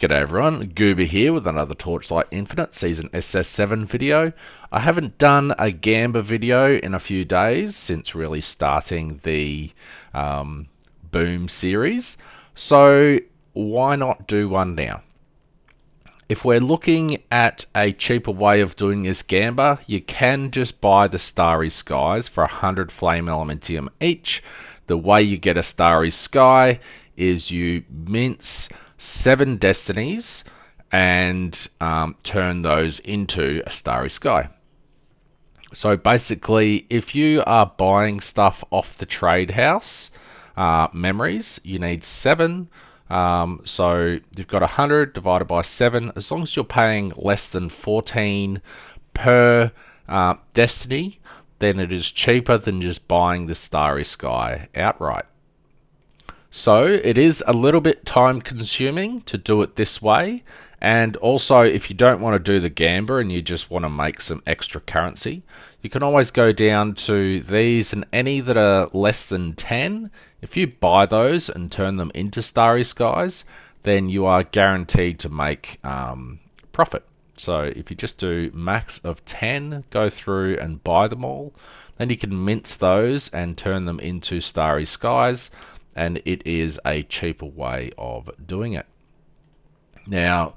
G'day everyone, Goober here with another Torchlight Infinite Season SS7 video. I haven't done a gamba video in a few days since really starting the Boom series, so why not do one now? If we're looking at a cheaper way of doing this gamba, you can just buy the Starry Skies for 100 Flame Elementium each. The way you get a Starry Sky is you mince 7 destinies and turn those into a Starry Sky. So basically, if you are buying stuff off the trade house, memories, you need 7. So you've got 100 divided by 7. As long as you're paying less than 14 per destiny, then it is cheaper than just buying the Starry Sky outright. So it is a little bit time consuming to do it this way, and also if you don't want to do the gamba and you just want to make some extra currency, you can always go down to these, and any that are less than 10, if you buy those and turn them into Starry Skies, then you are guaranteed to make profit. So if you just do max of 10, go through and buy them all, then you can mince those and turn them into Starry Skies, and it is a cheaper way of doing it. Now,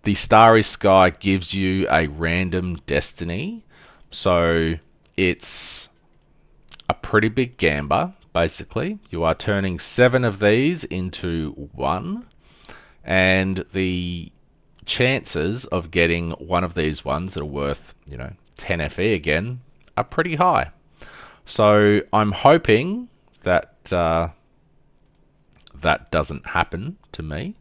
the Starry Sky gives you a random destiny, so it's a pretty big gamba. Basically, you are turning 7 of these into 1, and the chances of getting one of these ones that are worth, 10 FE again are pretty high. So I'm hoping that that doesn't happen to me.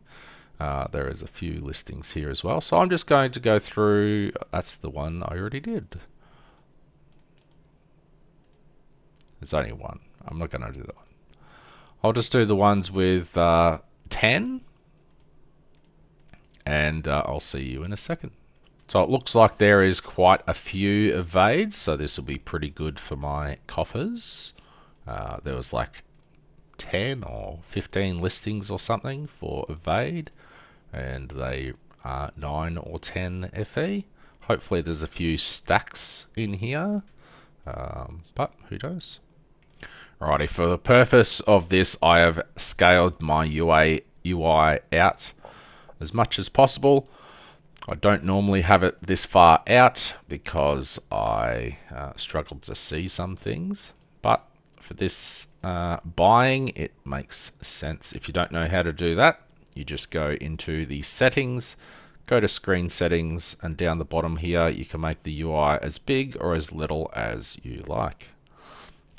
There is a few listings here as well, so I'm just going to go through. That's the one I already did. There's only one. I'm not going to do that one. I'll just do the ones with 10, and I'll see you in a second. So it looks like there is quite a few evades, so this will be pretty good for my coffers. There was like 10 or 15 listings or something for evade, and they are 9 or 10 FE. Hopefully there's a few stacks in here, but who knows. Alrighty, for the purpose of this, I have scaled my UI out as much as possible. I don't normally have it this far out because I struggle to see some things, but for this buying, it makes sense. If you don't know how to do that, you just go into the settings, go to screen settings, and down the bottom here you can make the UI as big or as little as you like,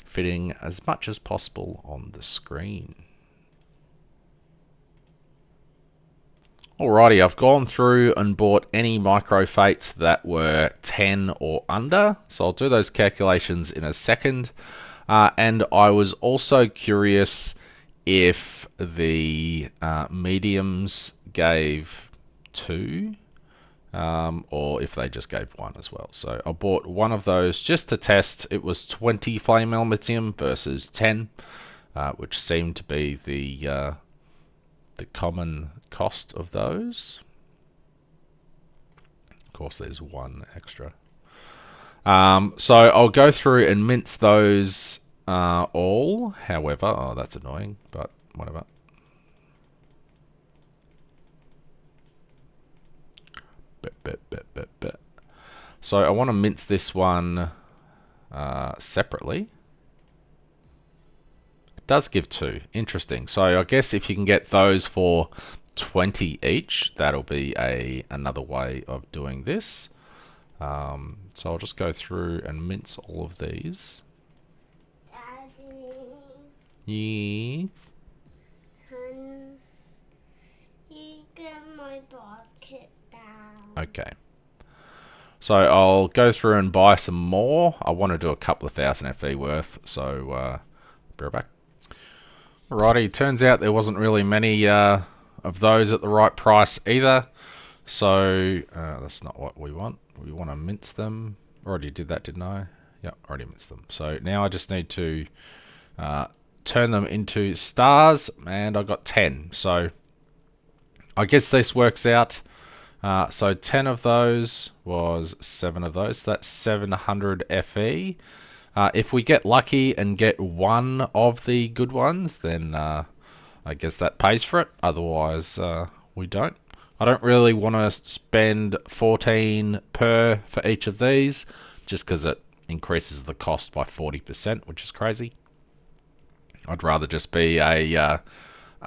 fitting as much as possible on the screen. Alrighty, I've gone through and bought any micro fates that were 10 or under, so I'll do those calculations in a second. And I was also curious if the mediums gave 2 or if they just gave 1 as well. So I bought one of those just to test. It was 20 Flame Elementium versus 10, which seemed to be the common cost of those. Of course, there's 1 extra. So I'll go through and mince those all. However, oh, that's annoying, but whatever. So I want to mince this one separately. It does give 2. Interesting. So I guess if you can get those for 20 each, that'll be another way of doing this. So I'll just go through and mince all of these. Daddy. Yes. Can you get my basket down? Okay. So I'll go through and buy some more. I want to do a couple of thousand FE worth, so be right back. Alrighty, turns out there wasn't really many of those at the right price either. So that's not what we want. We want to mince them. Already did that, didn't I? Yep, already minced them. So now I just need to turn them into stars, and I got 10. So I guess this works out. So 10 of those was 7 of those. So that's 700 FE. If we get lucky and get one of the good ones, then I guess that pays for it. Otherwise, we don't. I don't really want to spend 14 per for each of these, just because it increases the cost by 40%, which is crazy. I'd rather just be a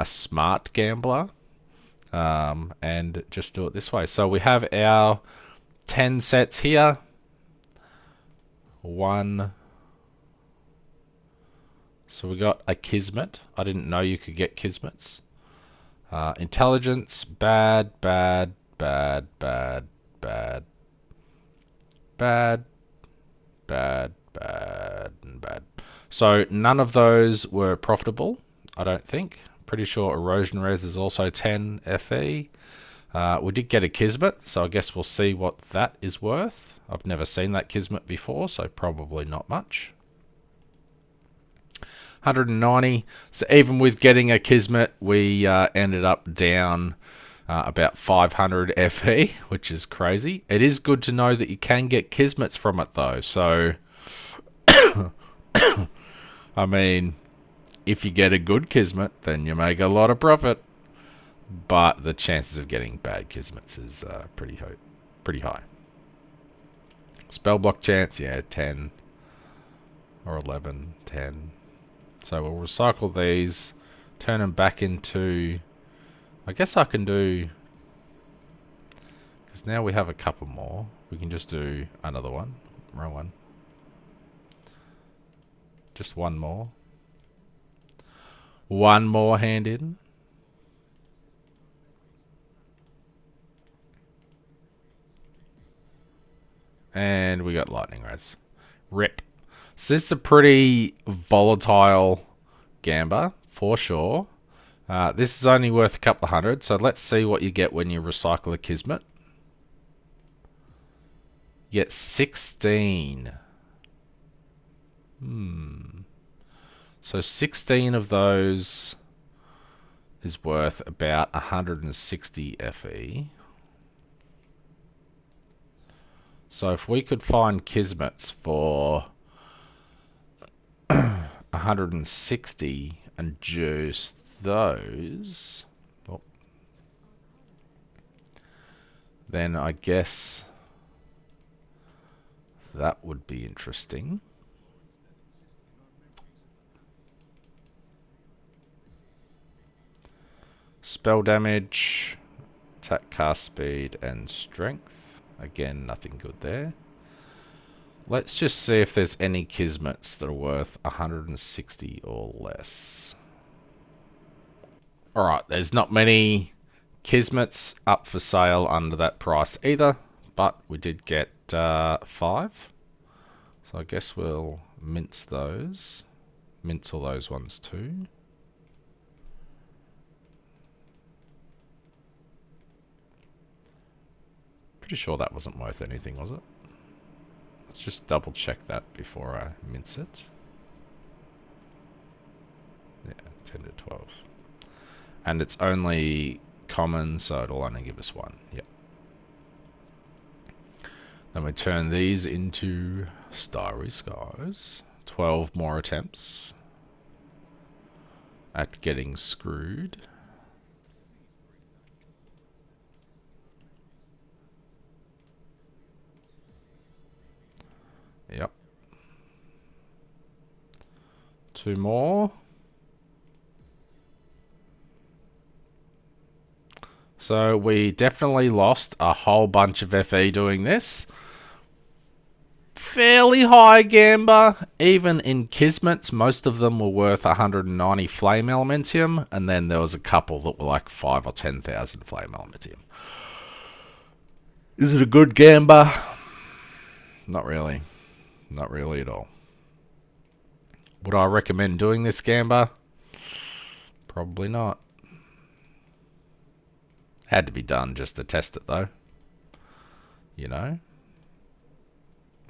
smart gambler and just do it this way. So we have our 10 sets here. One. So we got a Kismet. I didn't know you could get Kismets. Intelligence, bad, bad, bad, bad, bad, bad, bad, bad, and bad. So none of those were profitable, I don't think. Pretty sure Erosion Res is also 10 FE. We did get a Kismet, so I guess we'll see what that is worth. I've never seen that Kismet before, so probably not much. 190. So even with getting a Kismet, we ended up down about 500 FE, which is crazy. It is good to know that you can get Kismets from it, though. So, I mean, if you get a good Kismet, then you make a lot of profit. But the chances of getting bad Kismets is pretty high. Spell block chance, yeah, 10 or 11, 10. So we'll recycle these, turn them back into... I guess I can do... Because now we have a couple more. We can just do another one. Wrong one. Just one more. One more hand in. And we got Lightning Res. Rip. So this is a pretty volatile gamba, for sure. This is only worth a couple of hundred, so let's see what you get when you recycle a Kismet. You get 16. So 16 of those is worth about 160 FE. So if we could find Kismets for 160 and juice those, then I guess that would be interesting. Spell damage, attack, cast speed, and strength. Again, nothing good there. Let's just see if there's any Kismets that are worth 160 or less. Alright, there's not many Kismets up for sale under that price either, but we did get 5. So I guess we'll mince those. Mince all those ones too. Pretty sure that wasn't worth anything, was it? Let's just double check that before I mince it. Yeah, 10 to 12. And it's only common, so it'll only give us 1. Yep. Then we turn these into Starry Skies. 12 more attempts at getting screwed. Yep. 2 more. So we definitely lost a whole bunch of FE doing this. Fairly high gamba. Even in Kismets, most of them were worth 190 flame elementium, and then there was a couple that were like 5 or 10,000 flame elementium. Is it a good gamba? Not really. Not really at all. Would I recommend doing this gamba? Probably not. Had to be done just to test it though. You know?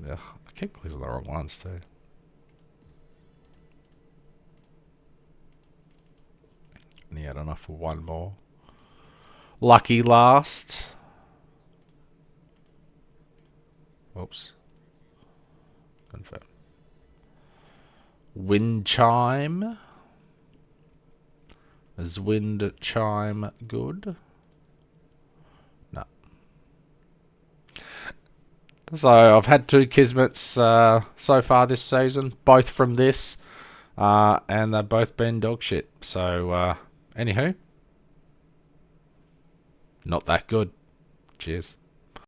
Ugh, I keep clicking the wrong ones too. And he had enough for one more. Lucky Last. Oops. Confirm. Wind Chime. Is Wind Chime good? No. So I've had 2 Kismets so far this season, both from this, and they've both been dog shit. So, anywho, not that good. Cheers.